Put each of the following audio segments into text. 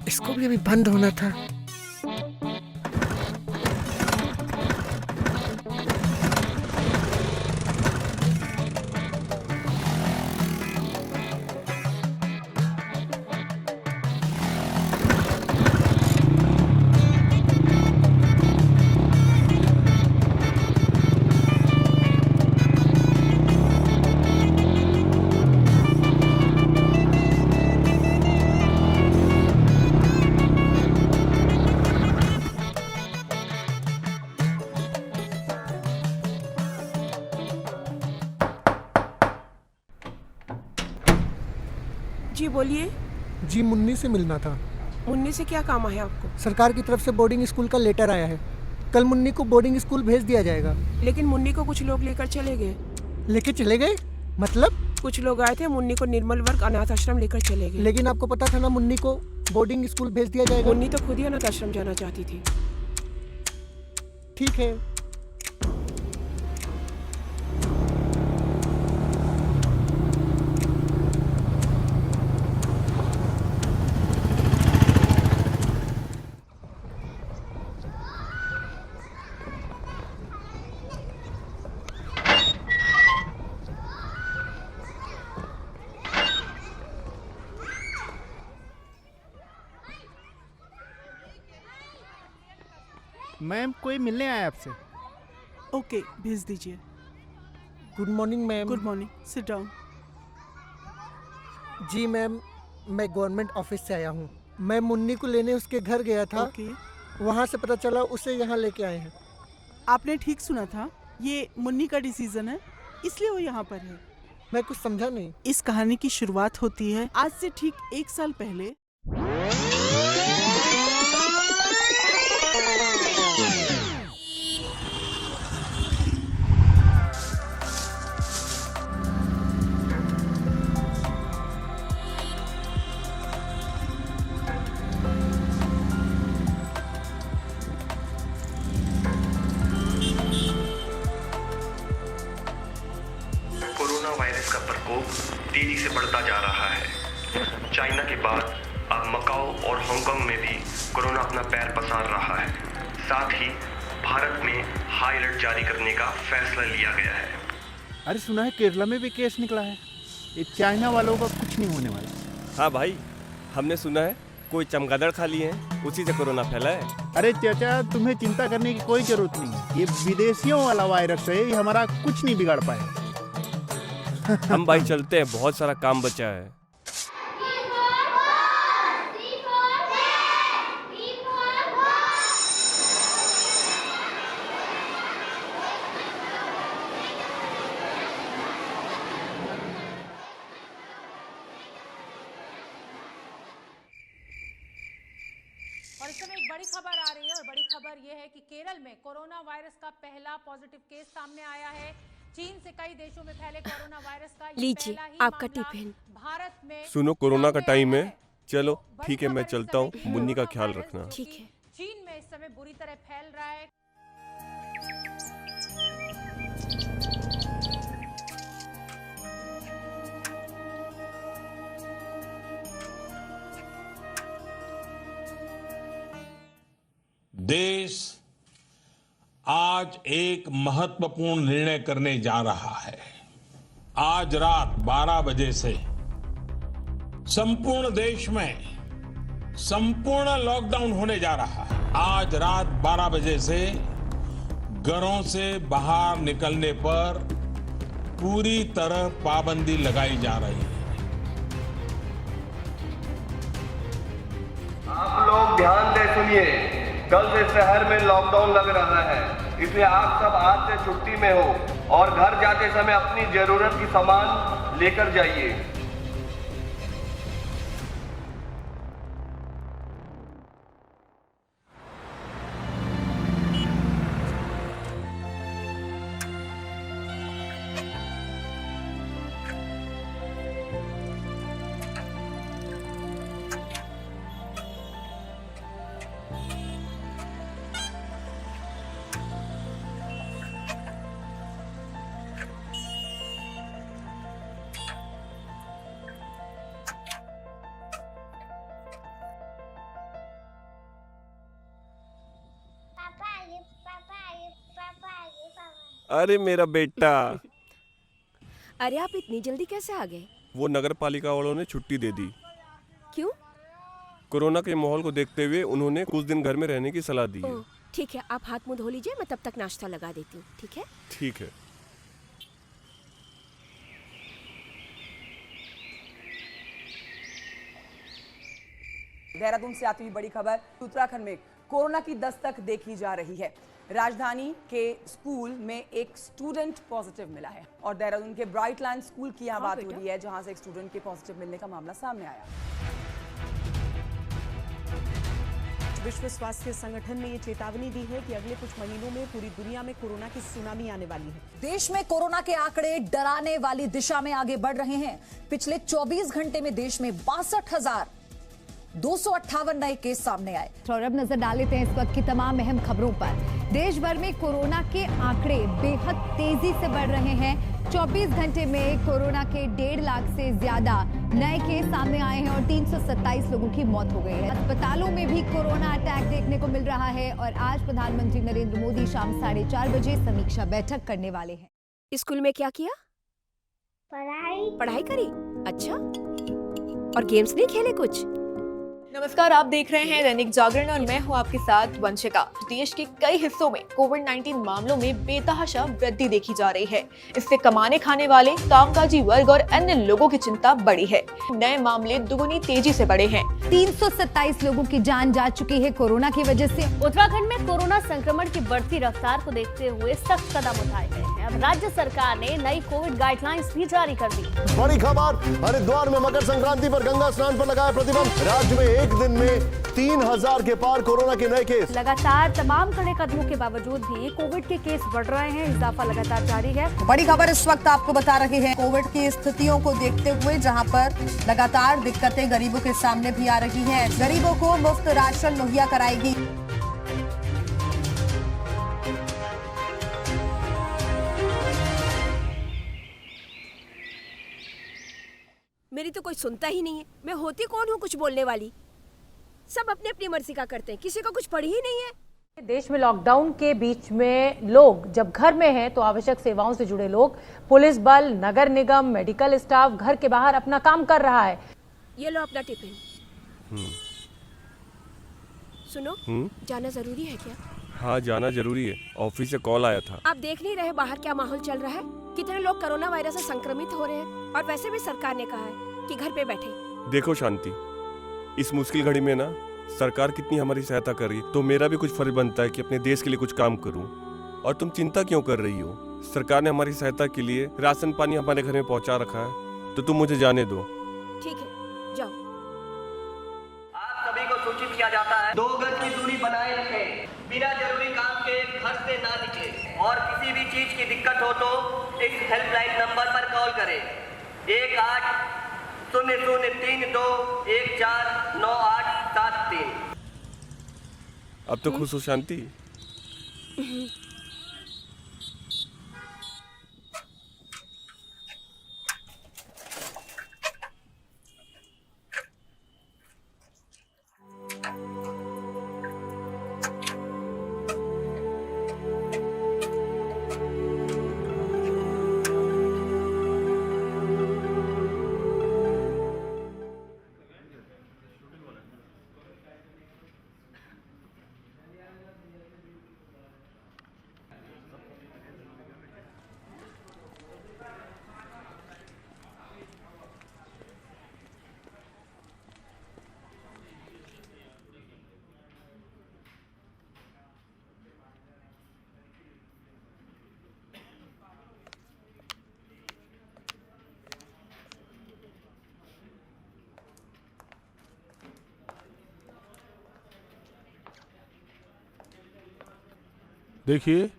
इसको भी अभी बंद होना था। जी बोलिए। जी, मुन्नी से मिलना था। मुन्नी से क्या काम है आपको? सरकार की तरफ से बोर्डिंग स्कूल का लेटर आया है। कल मुन्नी को बोर्डिंग स्कूल भेज दिया जाएगा। लेकिन मुन्नी को कुछ लोग लेकर चले गए। लेके चले गए? मतलब? कुछ लोग आए थे, मुन्नी को निर्मल वर्ग अनाथ आश्रम लेकर चले गए। लेकिन आपको पता था ना मुन्नी को बोर्डिंग स्कूल भेज दिया जाएगा। मुन्नी तो खुद ही अनाथ आश्रम जाना चाहती थी। ठीक है। मैम, कोई मिलने आया आपसे। ओके, भेज दीजिए। Good morning ma'am. Good morning, sit down. जी मैम, मैं गवर्नमेंट ऑफिस से आया हूँ। मैं मुन्नी को लेने उसके घर गया था। ओके, वहाँ से पता चला उसे यहाँ लेके आए हैं। आपने ठीक सुना था, ये मुन्नी का डिसीजन है, इसलिए वो यहाँ पर है। मैं कुछ समझा नहीं। इस कहानी की शुरुआत होती है आज से ठीक 1 साल पहले। कोरोना वायरस का प्रकोप तेजी से बढ़ता जा रहा है। चाइना के बाद अब मकाओ और हांगकांग में भी कोरोना अपना पैर पसार रहा है। साथ ही भारत में हाई अलर्ट जारी करने का फैसला लिया गया है। अरे सुना है केरला में भी केस निकला है। ये चाइना वालों का कुछ नहीं होने वाला। हाँ भाई, हमने सुना है कोई चमगादड़ खा लिए हैं, उसी से कोरोना फैला है। अरे चाचा, तुम्हें चिंता करने की कोई जरूरत नहीं। ये विदेशियों वाला वायरस है, ये हमारा कुछ नहीं बिगाड़ पाएगा। हम भाई चलते हैं, बहुत सारा काम बचा है। और इस समय एक बड़ी खबर आ रही है और बड़ी खबर यह है कि केरल में कोरोना वायरस का पहला पॉजिटिव केस सामने आया है। चीन से कई देशों में फैले कोरोना वायरस का ये लीजिए पहला ही आपका मामला टिफिन। भारत में सुनो, कोरोना का सामने टाइम आया है। चलो ठीक है, मैं चलता हूँ। मुन्नी का ख्याल रखना। ठीक है। चीन में इस समय बुरी तरह फैल रहा है। देश आज एक महत्वपूर्ण निर्णय करने जा रहा है। आज रात 12 बजे से संपूर्ण देश में संपूर्ण लॉकडाउन होने जा रहा है। आज रात 12 बजे से घरों से बाहर निकलने पर पूरी तरह पाबंदी लगाई जा रही है। आप लोग ध्यान से सुनिए, कल से शहर में लॉकडाउन लग रहा है, इसलिए आप सब आज से छुट्टी में हो और घर जाते समय अपनी जरूरत की सामान लेकर जाइए। अरे मेरा बेटा, अरे आप इतनी जल्दी कैसे आ गए? वो नगर पालिका वालों ने छुट्टी दे दी। क्यों? कोरोना के माहौल को देखते हुए उन्होंने कुछ दिन घर में रहने की सलाह दी है। ठीक है, आप हाथ मुंह धो लीजिए, मैं तब तक नाश्ता लगा देती हूँ। ठीक है? ठीक है। देहरादून से आती हुई बड़ी खबर, उत्तराखंड में कोरोना की दस्तक देखी जा रही है। राजधानी के स्कूल में एक स्टूडेंट पॉजिटिव मिला है और देहरादून के ब्राइटलैंड स्कूल की यहाँ बात हो रही है, जहां से एक स्टूडेंट के पॉजिटिव मिलने का मामला सामने आया। विश्व स्वास्थ्य संगठन ने ये चेतावनी दी है कि अगले कुछ महीनों में पूरी दुनिया में कोरोना की सुनामी आने वाली है। देश में कोरोना के आंकड़े डराने वाली दिशा में आगे बढ़ रहे हैं। पिछले 24 घंटे में देश में 62,258 नए केस सामने आए। और अब नजर डाल लेते हैं इस वक्त की तमाम अहम खबरों पर। देश भर में कोरोना के आंकड़े बेहद तेजी से बढ़ रहे हैं। 24 घंटे में कोरोना के 1.5 लाख से ज्यादा नए केस सामने आए हैं और 327 लोगों की मौत हो गई है। अस्पतालों में भी कोरोना अटैक देखने को मिल रहा है और आज प्रधानमंत्री नरेंद्र मोदी शाम 4:30 बजे समीक्षा बैठक करने वाले हैं। स्कूल में क्या किया? पढ़ाई करी? अच्छा, और गेम्स नहीं खेले कुछ? नमस्कार, आप देख रहे हैं दैनिक जागरण और मैं हूं आपके साथ वंशिका। देश के कई हिस्सों में कोविड-19 मामलों में बेतहाशा वृद्धि देखी जा रही है। इससे कमाने खाने वाले कामकाजी वर्ग और अन्य लोगों की चिंता बढ़ी है। नए मामले दुगुनी तेजी से बढ़े हैं। 327 लोगों की जान जा चुकी है कोरोना की वजह से। उत्तराखंड में कोरोना संक्रमण की बढ़ती रफ्तार को देखते हुए सख्त कदम उठाए गए हैं। अब राज्य सरकार ने नई कोविड गाइडलाइंस भी जारी कर दी। बड़ी खबर, हरिद्वार में मकर संक्रांति पर गंगा स्नान पर लगाया प्रतिबंध। राज्य में एक दिन में 3000 के पार कोरोना के नए केस। लगातार तमाम कड़े कदमों के बावजूद भी कोविड के केस बढ़ रहे हैं, इजाफा लगातार जारी है। बड़ी खबर इस वक्त आपको बता रहे हैं कोविड की स्थितियों को देखते हुए, जहां पर लगातार दिक्कतें गरीबों के सामने भी आ रही हैं। गरीबों को मुफ्त राशन मुहैया कराएगी। मेरी तो कोई सुनता ही नहीं है। मैं होती कौन हूँ कुछ बोलने वाली? सब अपनी अपनी मर्जी का करते हैं, किसी को कुछ पड़ी ही नहीं है। देश में लॉकडाउन के बीच में लोग जब घर में हैं तो आवश्यक सेवाओं से जुड़े लोग, पुलिस बल, नगर निगम, मेडिकल स्टाफ घर के बाहर अपना काम कर रहा है। ये लो अपना टिफिन। सुनो, जाना जरूरी है क्या? हाँ, जाना जरूरी है। ऑफिस से कॉल आया था। आप देख नहीं रहे बाहर क्या माहौल चल रहा है? कितने लोग कोरोना वायरस से संक्रमित हो रहे हैं और वैसे भी सरकार ने कहा है कि घर पे बैठे। देखो शांति, इस मुश्किल घड़ी में ना सरकार कितनी हमारी सहायता कर रही है, तो मेरा भी कुछ फर्ज बनता है कि अपने देश के लिए कुछ काम करूं। और तुम चिंता क्यों कर रही हो? सरकार ने हमारी सहायता के लिए राशन पानी हमारे घर में पहुंचा रखा है, तो तुम मुझे जाने दो। ठीक है, जाओ। आप सभी को सूचित किया जाता है 2 गज की दूरी बनाए रखें, बिना जरूरी काम के घर से ना निकले और किसी भी चीज की दिक्कत हो तो इस हेल्पलाइन नंबर पर कॉल करें 180032149873। अब तो खुश हो शांति? देखिए,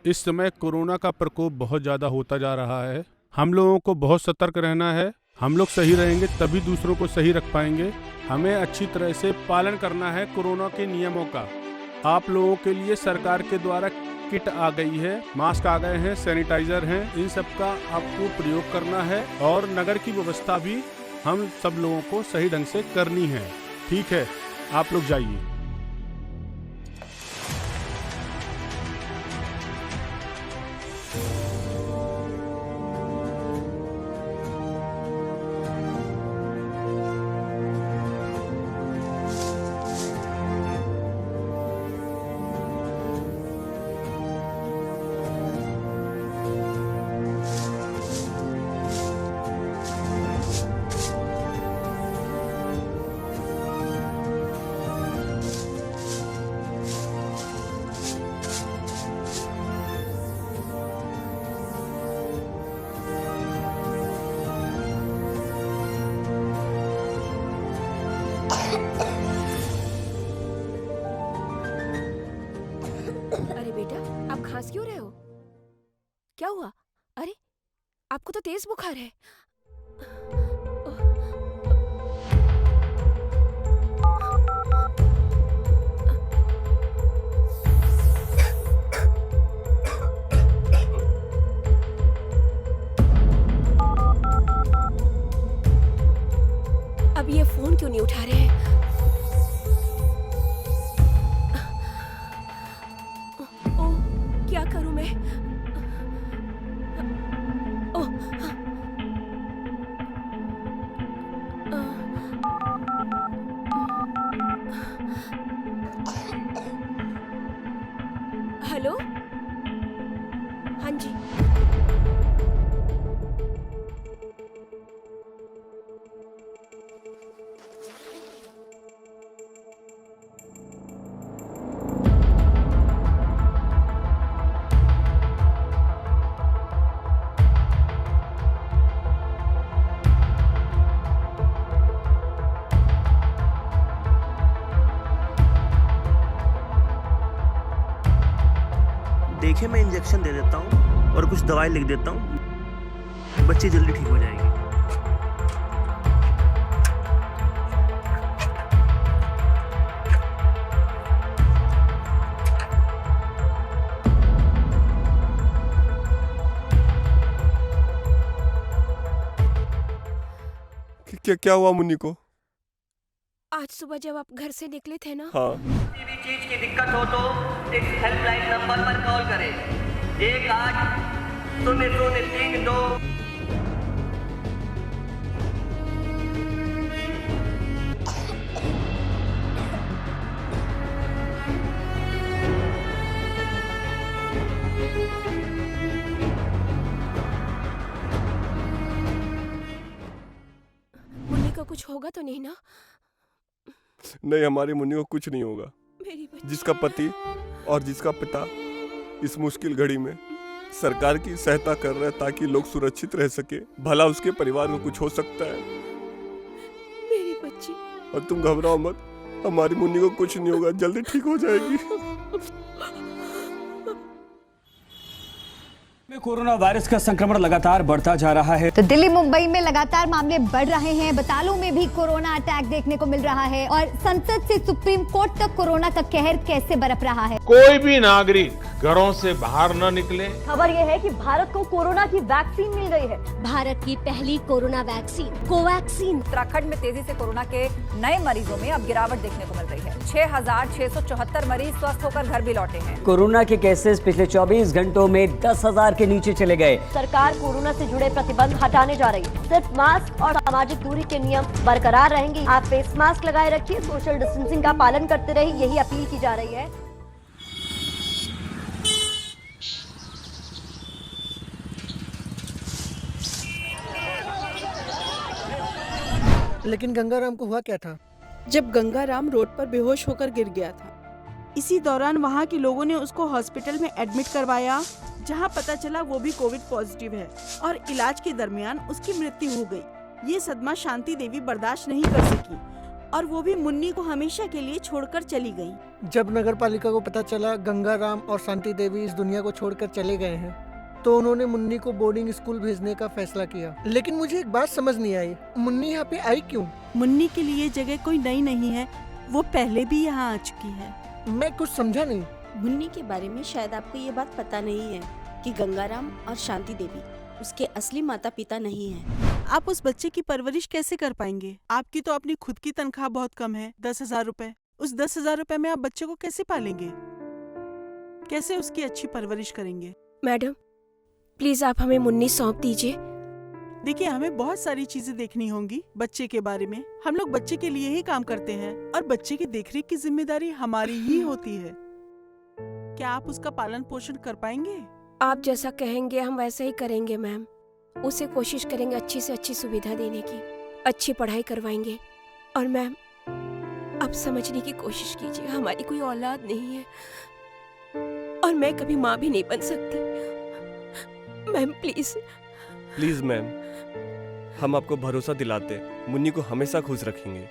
इस समय कोरोना का प्रकोप बहुत ज़्यादा होता जा रहा है। हम लोगों को बहुत सतर्क रहना है। हम लोग सही रहेंगे तभी दूसरों को सही रख पाएंगे। हमें अच्छी तरह से पालन करना है कोरोना के नियमों का। आप लोगों के लिए सरकार के द्वारा किट आ गई है, मास्क आ गए हैं, सैनिटाइजर हैं, इन सब का आपको प्रयोग करना है और नगर की व्यवस्था भी हम सब लोगों को सही ढंग से करनी है। ठीक है, आप लोग जाइए। खांस क्यों रहे हो? क्या हुआ? अरे आपको तो तेज बुखार है। अब ये फोन क्यों नहीं उठा रहे हैं? ओ, क्या करूं मैं? ओ, हेलो? हाँ जी। देखिए, मैं इंजेक्शन दे देता हूँ और कुछ दवाई लिख देता हूँ, बच्ची जल्दी ठीक हो जाएगी। क्या हुआ मुन्नी को? आज सुबह जब आप घर से निकले थे ना, हाँ। किसी भी चीज की दिक्कत हो तो इस हेल्पलाइन नंबर पर कॉल करें 180032। मुन्नी को कुछ होगा तो नहीं ना? नहीं, हमारी मुन्नी को कुछ नहीं होगा। मेरी बच्ची। जिसका पति और जिसका पिता इस मुश्किल घड़ी में सरकार की सहायता कर रहा है ताकि लोग सुरक्षित रह सके, भला उसके परिवार को कुछ हो सकता है। मेरी बच्ची। और तुम घबराओ मत, हमारी मुन्नी को कुछ नहीं होगा, जल्दी ठीक हो जाएगी। में कोरोना वायरस का संक्रमण लगातार बढ़ता जा रहा है। तो दिल्ली मुंबई में लगातार मामले बढ़ रहे हैं। बतालों में भी कोरोना अटैक देखने को मिल रहा है और संसद से सुप्रीम कोर्ट तक कोरोना का कहर कैसे बरप रहा है। कोई भी नागरिक घरों से बाहर न निकले। खबर यह है कि भारत को कोरोना की वैक्सीन मिल गई है। भारत की पहली कोरोना वैक्सीन कोवैक्सीन। उत्तराखंड में तेजी से कोरोना के नए मरीजों में अब गिरावट देखने को मिल रही है। 6,674 मरीज स्वस्थ होकर घर भी लौटे हैं। कोरोना के केसेस पिछले 24 घंटों में 10,000 के नीचे चले गए। सरकार कोरोना से जुड़े प्रतिबंध हटाने जा रही है। सिर्फ मास्क और सामाजिक दूरी के नियम बरकरार रहेंगे। आप फेस मास्क लगाए रखिए, सोशल डिस्टेंसिंग का पालन करते रहिए, यही अपील की जा रही है। लेकिन गंगाराम को हुआ क्या था? जब गंगाराम रोड पर बेहोश होकर गिर गया था, इसी दौरान वहाँ के लोगों ने उसको हॉस्पिटल में एडमिट करवाया, जहाँ पता चला वो भी कोविड पॉजिटिव है और इलाज के दरमियान उसकी मृत्यु हो गई। ये सदमा शांति देवी बर्दाश्त नहीं कर सकी और वो भी मुन्नी को हमेशा के लिए छोड़कर चली गई। जब नगर पालिका को पता चला गंगाराम और शांति देवी इस दुनिया को छोड़कर चले गए हैं, तो उन्होंने मुन्नी को बोर्डिंग स्कूल भेजने का फैसला किया। लेकिन मुझे एक बात समझ नहीं आई, मुन्नी यहाँ पे आई क्यों? मुन्नी के लिए जगह कोई नई नहीं है, वो पहले भी यहाँ आ चुकी है। मैं कुछ समझा नहीं। मुन्नी के बारे में शायद आपको ये बात पता नहीं है कि गंगाराम और शांति देवी उसके असली माता पिता नहीं हैं। आप उस बच्चे की परवरिश कैसे कर पाएंगे? आपकी तो अपनी खुद की तनख्वाह बहुत कम है, 10,000 रुपए। उस 10,000 रुपए में आप बच्चे को कैसे पालेंगे? कैसे उसकी अच्छी परवरिश करेंगे? मैडम प्लीज आप हमें मुन्नी सौंप दीजिए। देखिए, हमें बहुत सारी चीजें देखनी होंगी बच्चे के बारे में। हम लोग बच्चे के लिए ही काम करते हैं और बच्चे की देखरेख की जिम्मेदारी हमारी ही होती है। क्या आप उसका पालन पोषण कर पाएंगे? आप जैसा कहेंगे हम वैसा ही करेंगे मैम। उसे कोशिश करेंगे अच्छी से अच्छी सुविधा देने की, अच्छी पढ़ाई करवाएंगे। और मैम आप समझने की कोशिश कीजिए, हमारी कोई औलाद नहीं है और मैं कभी माँ भी नहीं बन सकती। Ma'am please. प्लीज मैम, हम आपको भरोसा दिलाते हैं, मुन्नी को हमेशा खुश रखेंगे।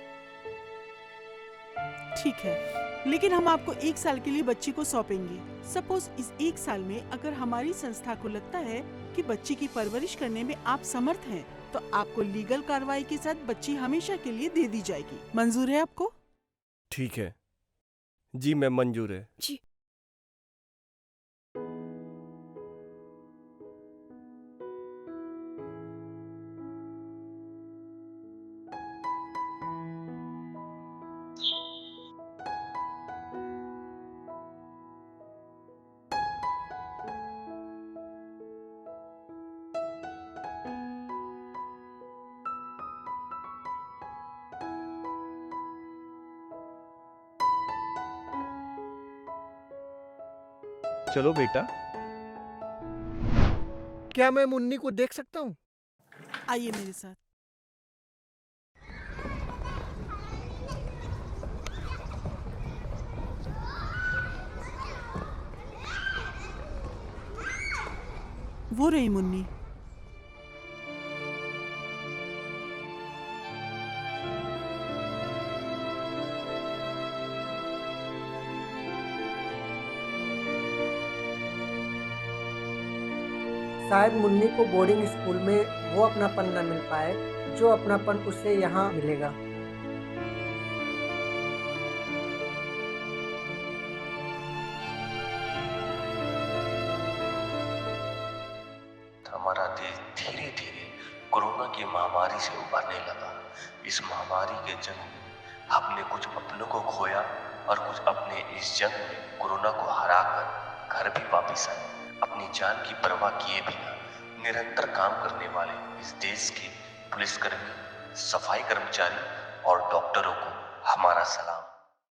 ठीक है। लेकिन हम आपको 1 साल के लिए बच्ची को सौंपेंगे। सपोज इस 1 साल में अगर हमारी संस्था को लगता है कि बच्ची की परवरिश करने में आप समर्थ हैं, तो आपको लीगल कार्रवाई के साथ बच्ची हमेशा के लिए दे दी जाएगी। मंजूर है आपको? ठीक है जी मैम, मंजूर है जी। चलो बेटा। क्या मैं मुन्नी को देख सकता हूँ? आइए मेरे साथ। वो रही मुन्नी। शायद मुन्नी को बोर्डिंग स्कूल में वो अपनापन न मिल पाए जो अपनापन उसे यहाँ मिलेगा। हमारा देश धीरे धीरे कोरोना की महामारी से उभरने लगा। इस महामारी के जंग में हमने कुछ अपनों को खोया और कुछ अपने इस जंग में कोरोना को हराकर घर भी वापस आए। अपनी जान की परवाह किए बिना निरंतर काम करने वाले इस देश के पुलिसकर्मी, सफाई कर्मचारी और डॉक्टरों को हमारा सलाम।